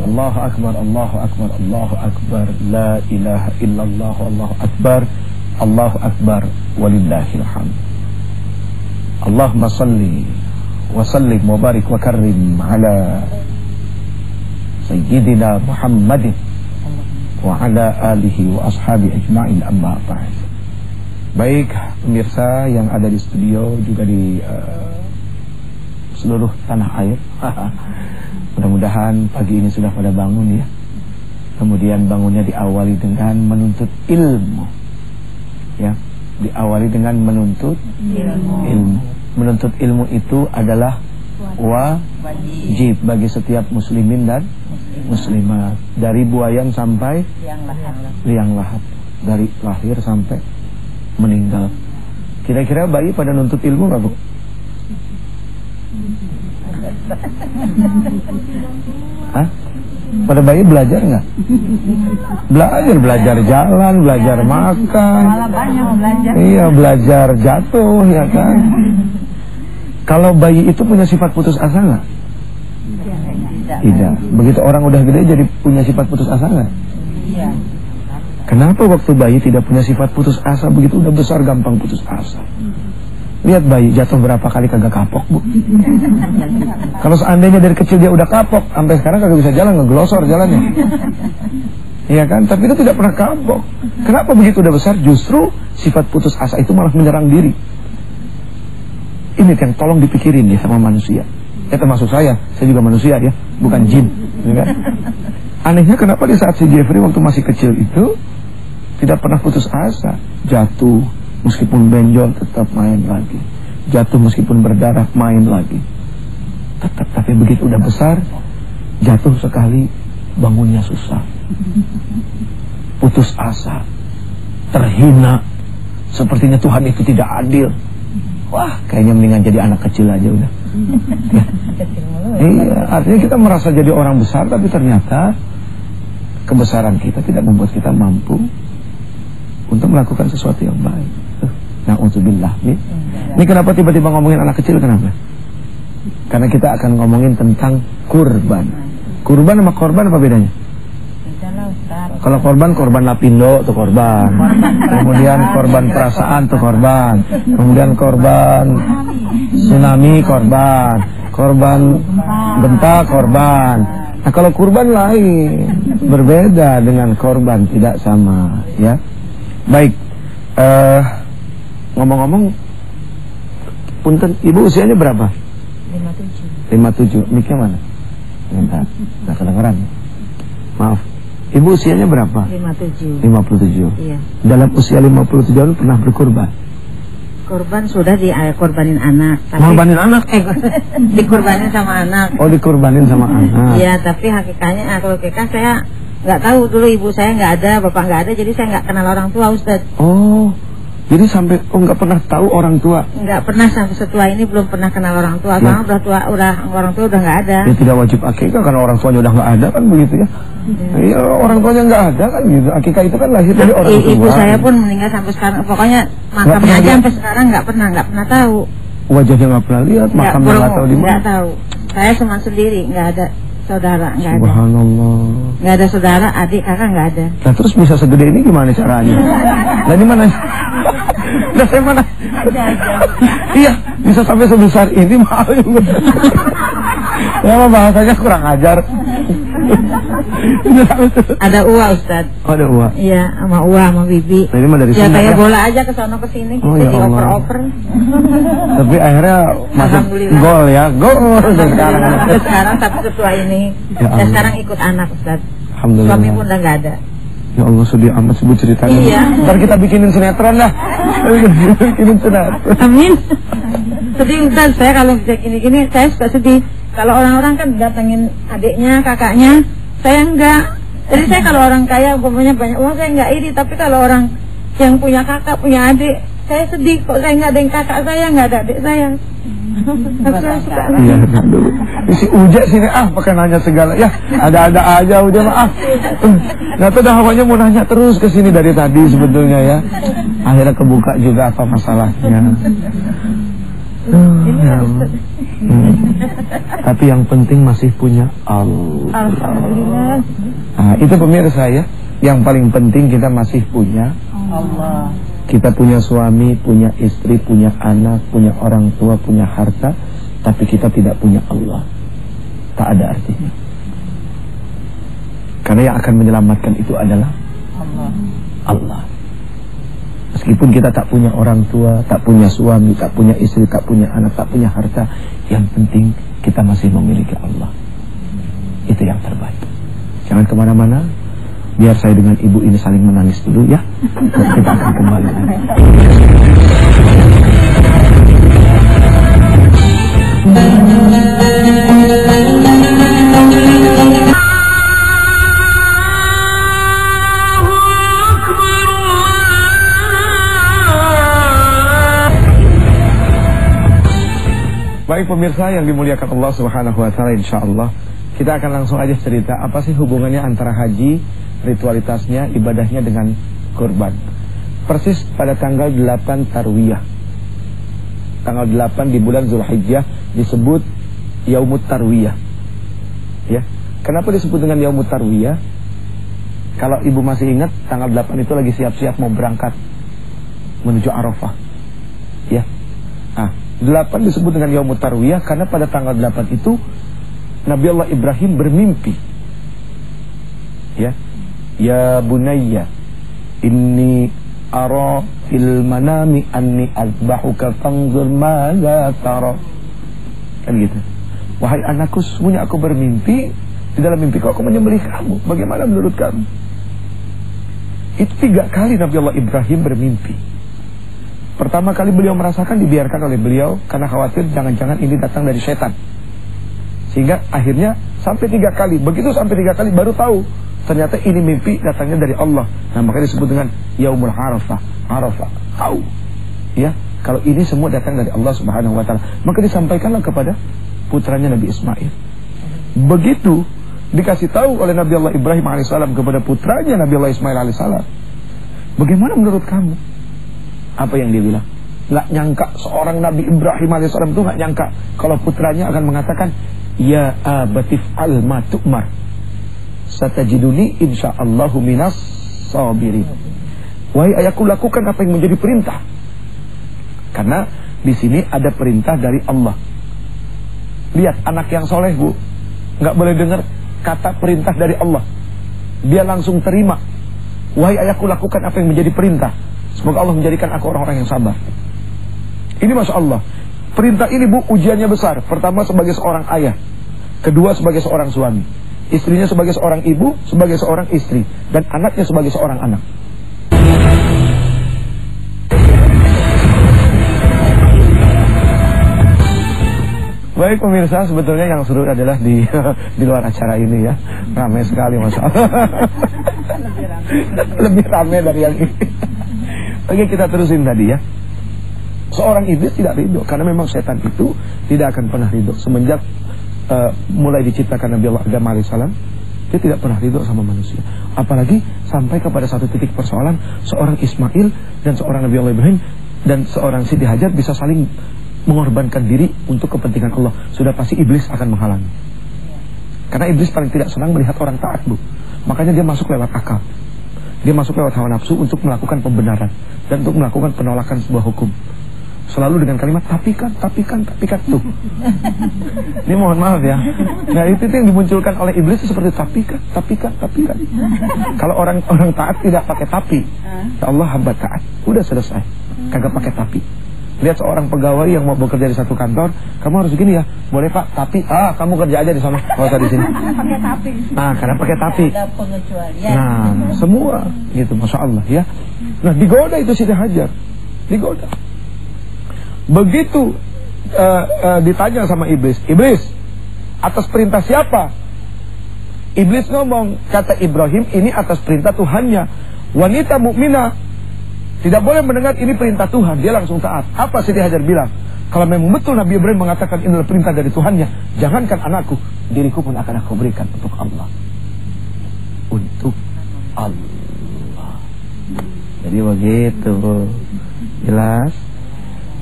Allahu Akbar, Allahu Akbar, Allahu Akbar, la ilaha illallah, Allahu Akbar, Allahu Akbar, walillahil hamd. Allahumma salli wa sallim wa barik wa karrim ala Sayyidina Muhammadin wa ala alihi wa ashabi ajma'in, amma ba'd. Baik pemirsa yang ada di studio juga di seluruh tanah air. Mudah-mudahan pagi ini sudah pada bangun ya. Kemudian bangunnya diawali dengan menuntut ilmu. Ya, diawali dengan menuntut ilmu. Menuntut ilmu itu adalah wajib bagi setiap muslimin dan muslimat, dari buayan sampai liang lahat, dari lahir sampai meninggal. Kira-kira bayi pada nuntut ilmu nggak, Bu? Hah? Pada bayi belajar nggak? Belajar jalan, belajar makan. Iya, belajar jatuh, ya kan? Kalau bayi itu punya sifat putus asa nggak? Tidak. Begitu orang udah gede jadi punya sifat putus asa nggak? Iya. Kenapa waktu bayi tidak punya sifat putus asa, begitu udah besar gampang putus asa? Lihat bayi jatuh berapa kali kagak kapok, Bu. Kalau seandainya dari kecil dia udah kapok, sampai sekarang kagak bisa jalan, ngeglosor jalannya. Iya kan? Tapi itu tidak pernah kapok. Kenapa begitu udah besar justru sifat putus asa itu malah menyerang diri? Ini yang tolong dipikirin ya sama manusia. Ya termasuk saya juga manusia ya, bukan jin, ya kan? Anehnya kenapa di saat si Jeffrey waktu masih kecil itu tidak pernah putus asa, jatuh meskipun benjol tetap main lagi, jatuh meskipun berdarah main lagi, tetap. Tapi begitu udah besar, jatuh sekali bangunnya susah, putus asa, terhina, sepertinya Tuhan itu tidak adil. Wah, kayaknya mendingan jadi anak kecil aja udah. Ya. Iya, artinya kita merasa jadi orang besar, tapi ternyata kebesaran kita tidak membuat kita mampu untuk melakukan sesuatu yang baik. Na'udzubillah. Ini kenapa tiba-tiba ngomongin anak kecil, kenapa? Karena kita akan ngomongin tentang kurban. Kurban sama korban apa bedanya? Kalau korban lapindo itu korban. Kemudian korban perasaan itu korban. Kemudian korban tsunami korban. Korban gempa korban. Nah kalau kurban lain, berbeda dengan korban, tidak sama ya. Baik, ngomong-ngomong, punten, ibu usianya berapa? 57. Miknya mana? Bentar, nggak kedengeran. Maaf, ibu usianya berapa? 57. Iya. Dalam usia 57 tahun pernah berkurban? Korban sudah dikorbanin anak. Korbanin anak? Dikorbanin sama anak. Oh, dikorbanin sama anak. Iya, tapi hakikatnya kalau kita saya nggak tahu, dulu ibu saya nggak ada, bapak nggak ada, jadi saya nggak kenal orang tua, Ustaz. Oh, jadi sampai nggak pernah tahu orang tua? Nggak pernah, sampai setua ini belum pernah kenal orang tua. Karena udah tua, orang tua udah nggak ada. Ya tidak wajib akikah karena orang tuanya udah nggak ada kan, begitu ya? Iya, orang tuanya nggak ada kan gitu. Akikah itu kan lahir dari orang tua. Ibu saya pun meninggal sampai sekarang. Pokoknya makamnya aja sampai sekarang nggak pernah tahu. Wajahnya nggak pernah lihat, makamnya nggak tahu di mana. Nggak tahu. Saya cuma sendiri, nggak ada saudara, nggak ada. Subhanallah. Nggak ada saudara, adik, kakak nggak ada. Nah terus bisa segede ini gimana caranya? Nah di mana? Nah saya mana? Iya, bisa sampai sebesar ini malu. Ya bahasanya kurang ajar. Ada Uwa, Ustaz. Oh, ada Uwa. Iya, sama Uwa, sama Bibi. Ini mah dari ya sini. kayak bola aja ke sono ke sini, oh, ya dioper-oper. Tapi akhirnya masuk gol ya, gol sekarang. Sekarang tapi setua ini. Ya dan sekarang ikut anak, Ustaz. Alhamdulillah. Suami pun udah nggak ada. Ya Allah, sedih amat sebut ceritanya. Iya. Ntar kita bikinin sinetron dah. Bikinin sinetron. Amin. Sedih, Ustaz. Saya kalau bisa gini-gini, saya suka sedih. Kalau orang-orang kan datengin adiknya, kakaknya, saya enggak. Jadi saya kalau orang kaya, umpamanya banyak uang, saya enggak iri. Tapi kalau orang yang punya kakak, punya adik, saya sedih. Kok saya enggak ada yang kakak saya, enggak ada adik saya. Saya suka. Iya, dulu. Si Uja sini pakai nanya segala. Ya, ada-ada aja Uja mah. Nggak tahu dah hawanya mau nanya terus ke sini dari tadi sebetulnya ya. Akhirnya kebuka juga apa masalahnya. Tapi yang penting masih punya Allah. Alhamdulillah. Nah, itu pemirsa ya. Yang paling penting kita masih punya Allah. Kita punya suami, punya istri, punya anak, punya orang tua, punya harta, tapi kita tidak punya Allah. Tak ada artinya. Karena yang akan menyelamatkan itu adalah Allah. Meskipun kita tak punya orang tua, tak punya suami, tak punya istri, tak punya anak, tak punya harta, yang penting kita masih memiliki Allah. Itu yang terbaik. Jangan kemana-mana. Biar saya dengan ibu ini saling menangis dulu ya. Dan kita akan kembali. Baik pemirsa yang dimuliakan Allah Subhanahu wa taala, insyaallah kita akan langsung aja cerita apa sih hubungannya antara haji, ritualitasnya, ibadahnya dengan kurban. Persis pada tanggal 8 Tarwiyah. Tanggal 8 di bulan Zulhijjah disebut Yaumut Tarwiyah. Ya. Kenapa disebut dengan Yaumut Tarwiyah? Kalau ibu masih ingat, tanggal 8 itu lagi siap-siap mau berangkat menuju Arafah. Ya. 8 disebut dengan Yaumut Tarwiyah karena pada tanggal 8 itu Nabi Allah Ibrahim bermimpi. Ya bunayya inni ara fil manami anni azbahuka fanzur madza tara. Kan gitu. Wahai anakku, sesungguhnya aku bermimpi, di dalam mimpiku aku menyembelih kamu. Bagaimana menurut kamu? Itu 3 kali Nabi Allah Ibrahim bermimpi. Pertama kali beliau merasakan, dibiarkan oleh beliau karena khawatir jangan-jangan ini datang dari setan. Sehingga akhirnya sampai 3 kali. Begitu sampai 3 kali baru tahu ternyata ini mimpi datangnya dari Allah. Nah, makanya disebut dengan Yaumul Arafah. Arafah, tahu. Ya, kalau ini semua datang dari Allah Subhanahu wa taala. Maka disampaikanlah kepada putranya Nabi Ismail. Begitu dikasih tahu oleh Nabi Allah Ibrahim alaihissalam kepada putranya Nabi Allah Ismail alaihissalam. Bagaimana menurut kamu? Apa yang dia bilang? Nggak nyangka seorang Nabi Ibrahim alaihissalam itu nggak nyangka kalau putranya akan mengatakan, ya abatif al ma tu'mar satajiduni insyaallahu minas sabirin. Wahai ayahku, lakukan apa yang menjadi perintah. Karena di sini ada perintah dari Allah. Lihat anak yang soleh, Bu, nggak boleh dengar kata perintah dari Allah, dia langsung terima. Wahai ayahku, lakukan apa yang menjadi perintah. Semoga Allah menjadikan aku orang-orang yang sabar. Ini Masya Allah. Perintah ini, Bu, ujiannya besar. Pertama sebagai seorang ayah, kedua sebagai seorang suami, istrinya sebagai seorang ibu, sebagai seorang istri, dan anaknya sebagai seorang anak. Baik pemirsa, sebetulnya yang seru adalah di luar acara ini ya. Ramai sekali Masya Allah. Lebih ramai dari yang ini. Oke, kita terusin tadi ya. Seorang iblis tidak ridho, karena memang setan itu tidak akan pernah ridho. Semenjak mulai diciptakan Nabi Allah Adam alaihissalam, dia tidak pernah ridho sama manusia. Apalagi sampai kepada satu titik persoalan, seorang Ismail dan seorang Nabi Allah Ibrahim dan seorang Siti Hajar bisa saling mengorbankan diri untuk kepentingan Allah. Sudah pasti iblis akan menghalangi. Karena iblis paling tidak senang melihat orang taat, Bu. Makanya dia masuk lewat akal, dia masuk lewat hawa nafsu untuk melakukan pembenaran dan untuk melakukan penolakan sebuah hukum. Selalu dengan kalimat tapikan tuh. Ini mohon maaf ya. Nah, itu yang dimunculkan oleh iblis itu seperti tapikan. Kalau orang taat tidak pakai tapi, ya Allah hamba taat, udah selesai. Kagak pakai tapi. Lihat seorang pegawai yang mau bekerja di satu kantor, kamu harus gini ya, boleh Pak, tapi kamu kerja aja di sana, nggak usah di sini. Pakai tapi. Nah, karena pakai tapi. Ada pengecualian. Nah, semua gitu, Masya Allah ya. Nah, digoda itu Siti Hajar, digoda. Begitu ditanya sama iblis, atas perintah siapa? Iblis ngomong, kata Ibrahim, ini atas perintah Tuhannya. Wanita mukminah tidak boleh mendengar ini perintah Tuhan, dia langsung taat. Apa Siti Hajar bilang? Kalau memang betul Nabi Ibrahim mengatakan ini adalah perintah dari Tuhannya, jangankan anakku, diriku pun akan aku berikan untuk Allah. Untuk Allah. Jadi begitu. Jelas?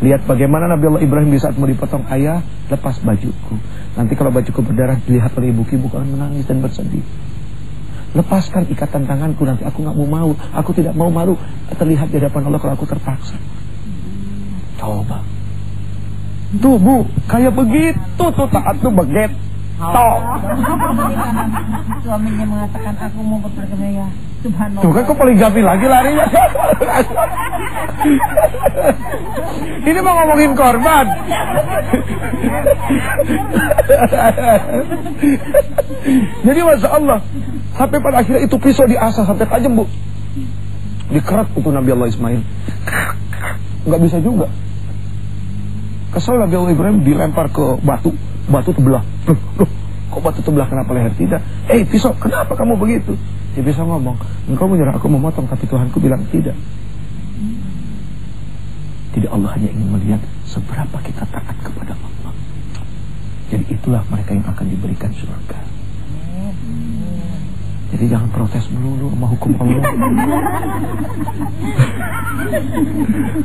Lihat bagaimana Nabi Allah Ibrahim di saat mau dipotong, ayah lepas bajuku. Nanti kalau bajuku berdarah dilihat oleh ibuku akan menangis dan bersedih. Lepaskan ikatan tanganku, nanti aku nggak mau malu. Aku tidak mau malu terlihat di hadapan Allah kalau aku terpaksa. Coba. Tuh Bu, kayak begitu tuh taat tuh begitu. Suaminya mengatakan aku mau berpergian ya. Subhanallah. Tuh kan kok poligami lagi larinya. Ini mau ngomongin korban. Jadi Masya Allah, sampai pada akhirnya itu pisau diasah sampai tajam Bu. Dikerat itu Nabi Allah Ismail. Nggak bisa juga. Kesel Nabi Allah Ibrahim dilempar ke batu. Batu terbelah. Kok batu terbelah, kenapa leher tidak? Pisau, kenapa kamu begitu? Dia bisa ngomong, engkau menyuruh aku memotong, tapi Tuhanku bilang tidak. Jadi Allah hanya ingin melihat seberapa kita taat kepada Allah. Jadi itulah mereka yang akan diberikan surga. Jadi jangan protes melulu sama hukum Allah.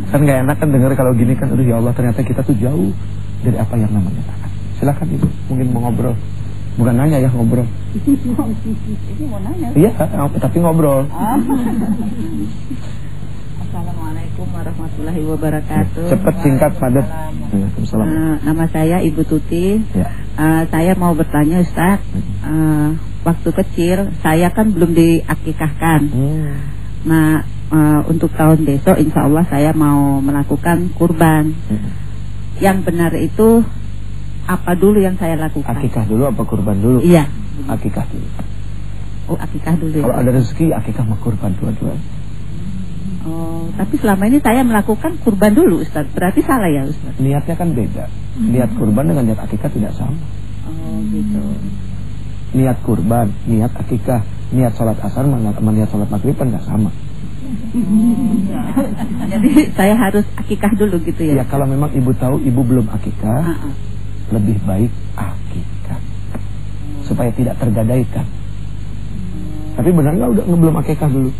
Kan gak enak kan dengar kalau gini kan, aduh ya Allah ternyata kita tuh jauh dari apa yang namanya taat. Silakan Ibu, mungkin mau ngobrol. Bukan nanya ya, ngobrol. Ini mau nanya. Iya, tapi ngobrol. Assalamualaikum warahmatullahi wabarakatuh. Cepat, singkat, padat. Waalaikumsalam. Nama saya Ibu Tuti. Ya. Saya mau bertanya Ustaz. Waktu kecil saya kan belum diakikahkan. Nah, untuk tahun besok insya Allah saya mau melakukan kurban. Yang benar itu apa dulu yang saya lakukan? Akikah dulu apa kurban dulu? Iya. Akikah dulu. Oh, akikah dulu. Kalau ada rezeki, akikah sama kurban dua-dua. Oh, tapi selama ini saya melakukan kurban dulu Ustaz. Berarti salah ya Ustaz? Niatnya kan beda. Niat kurban dengan niat akikah tidak sama. Oh, gitu. Niat kurban, niat akikah, niat sholat asar sama niat sholat maghrib kan nggak sama. Jadi saya harus akikah dulu gitu ya? Ya kalau memang ibu tahu ibu belum akikah, lebih baik akikah supaya tidak tergadaikan. Tapi benar nggak udah belum akikah dulu?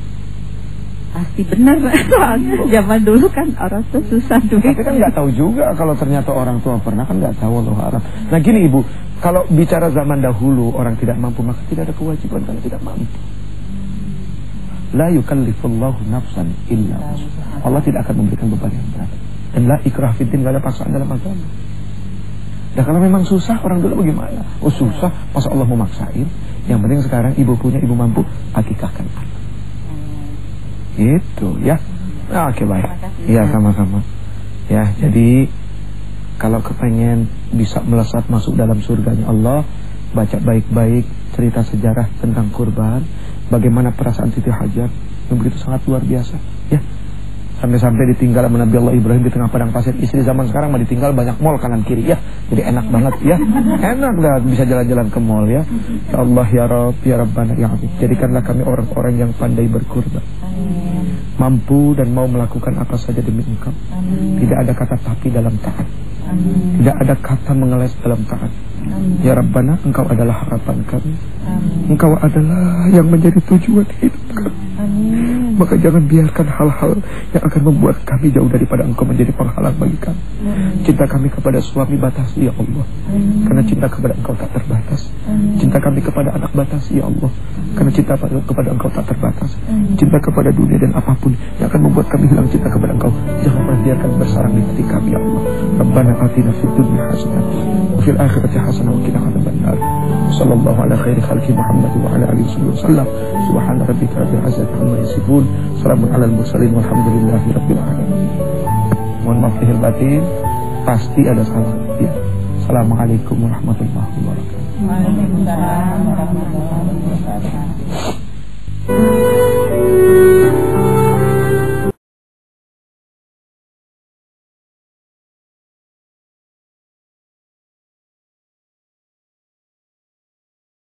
Pasti benar. Soalnya zaman dulu kan orang tuh susah duit. Tapi kan nggak tahu juga kalau ternyata orang tua pernah, kan nggak tahu Allah Arab. Nah gini Ibu, kalau bicara zaman dahulu orang tidak mampu, maka tidak ada kewajiban karena tidak mampu. La yukallifullahu nafsan illa wus'aha. Allah tidak akan memberikan beban yang berat. Dan la ikrah fiddin, nggak ada paksaan dalam agama. Dan kalau memang susah, orang dulu bagaimana? Oh susah, masa Allah mau maksain? Yang penting sekarang ibu punya, ibu mampu, akikahkan anak. Itu ya. Nah, oke baik. Iya sama-sama. Ya jadi kalau kepengen bisa melesat masuk dalam surganya Allah, baca baik-baik cerita sejarah tentang kurban, bagaimana perasaan Siti Hajar yang begitu sangat luar biasa. Ya. Sampai-sampai ditinggal sama Nabi Allah Ibrahim di tengah padang pasir. Istri zaman sekarang mah ditinggal banyak mall kanan kiri ya. Jadi enak banget ya. Enak dah bisa jalan-jalan ke mall ya. Ya Allah ya Rabb ya Rabbana ya Habib. Jadikanlah kami orang-orang yang pandai berkurban. Mampu dan mau melakukan apa saja demi Engkau. Tidak ada kata tapi dalam taat. Tidak ada kata mengeles dalam taat. Ya Rabbana, Engkau adalah harapan kami. Engkau adalah yang menjadi tujuan hidup kami. Maka jangan biarkan hal-hal yang akan membuat kami jauh daripada Engkau menjadi penghalang bagi kami. Cinta kami kepada suami batasi ya Allah, karena cinta kepada Engkau tak terbatas. Cinta kami kepada anak batasi ya Allah, karena cinta kepada Engkau tak terbatas. Cinta kepada dunia dan apapun yang akan membuat kami hilang cinta kepada Engkau, jangan pernah biarkan bersarang di hati kami ya Allah. Rabbana atina fid dunya hasanah wa fil akhirati hasanah wa qina adzabannar. Sallallahu ala khairi khalqi Muhammad wa ala alihi wasallam. Subhana rabbika rabbil izzati amma yasifun. Salamun alal mursalin walhamdulillahi rabbil alamin. Mohon maaf lahir batin, pasti ada salah ya. Assalamualaikum warahmatullahi wabarakatuh. Waalaikumsalam warahmatullahi wabarakatuh.